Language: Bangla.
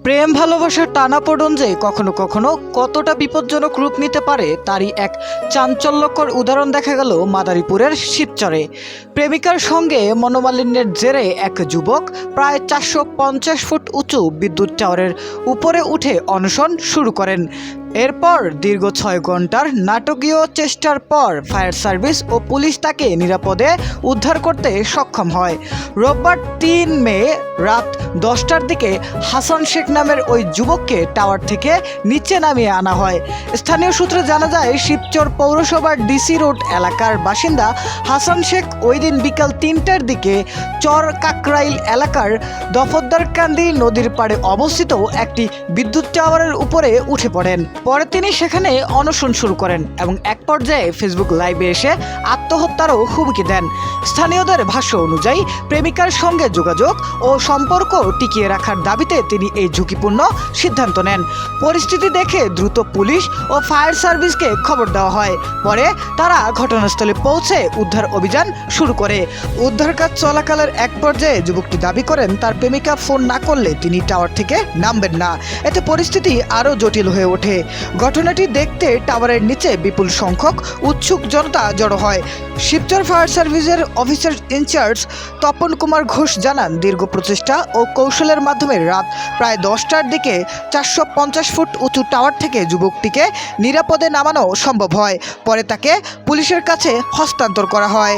প্রেম ভালোবাসার টানাপোড়েন যে কখনো কখনো কতটা বিপজ্জনক রূপ নিতে পারে তারই এক চাঞ্চল্যকর উদাহরণ দেখা গেল মাদারীপুরের শিবচরে। প্রেমিকার সঙ্গে মনোমালিন্যের জেরে এক যুবক প্রায় 450 ফুট উঁচু বিদ্যুৎ টাওয়ারের উপরে উঠে অনশন শুরু করেন। এরপর দীর্ঘ 6 ঘন্টার নাটকীয় চেষ্টার পর ফায়ার সার্ভিস ও পুলিশ তাকে নিরাপদে উদ্ধার করতে সক্ষম হয়। রোববার 3 মে রাত 10টার দিকে হাসান শেখ নামের ওই যুবককে টাওয়ার থেকে নিচে নামিয়ে আনা হয়। স্থানীয় সূত্রে জানা যায়, শিবচর পৌরসভার ডিসি রোড এলাকার বাসিন্দা হাসান শেখ ওই দিন বিকাল 3টার দিকে চর কাকরাইল এলাকার দফদ্দারকান্দি নদীর পাড়ে অবস্থিত একটি বিদ্যুৎ টাওয়ারের উপরে উঠে পড়েন। পরে তিনি সেখানে অনশন শুরু করেন এবং এক পর্যায়ে ফেসবুক লাইভে এসে আত্মহত্যারও হুমকি দেন। স্থানীয়দের ভাষ্য অনুযায়ী প্রেমিকার সঙ্গে যোগাযোগ ও সম্পর্ক টিকিয়ে রাখার দাবিতে তিনি এই ঝুঁকিপূর্ণ সিদ্ধান্ত নেন। পরিস্থিতি দেখে দ্রুত পুলিশ ও ফায়ার সার্ভিসকে খবর দেওয়া হয়। পরে তারা ঘটনাস্থলে পৌঁছে উদ্ধার অভিযান শুরু করে। উদ্ধার কাজ চলাকালের এক পর্যায়ে যুবকটি দাবি করেন তার প্রেমিকা ফোন না করলে তিনি টাওয়ার থেকে নামবেন না। এতে পরিস্থিতি আরও জটিল হয়ে ওঠে। ঘটনাটি দেখতে টাওয়ারের নিচে বিপুল সংখ্যক উৎসুক জনতা জড়ো হয়। শিবচর ফায়ার সার্ভিসের অফিসার ইনচার্জ তপন কুমার ঘোষ জানান, দীর্ঘ প্রচেষ্টা ও কৌশলের মাধ্যমে রাত প্রায় 10টার দিকে 450 ফুট উঁচু টাওয়ার থেকে যুবকটিকে নিরাপদে নামানো সম্ভব হয়। পরে তাকে পুলিশের কাছে হস্তান্তর করা হয়।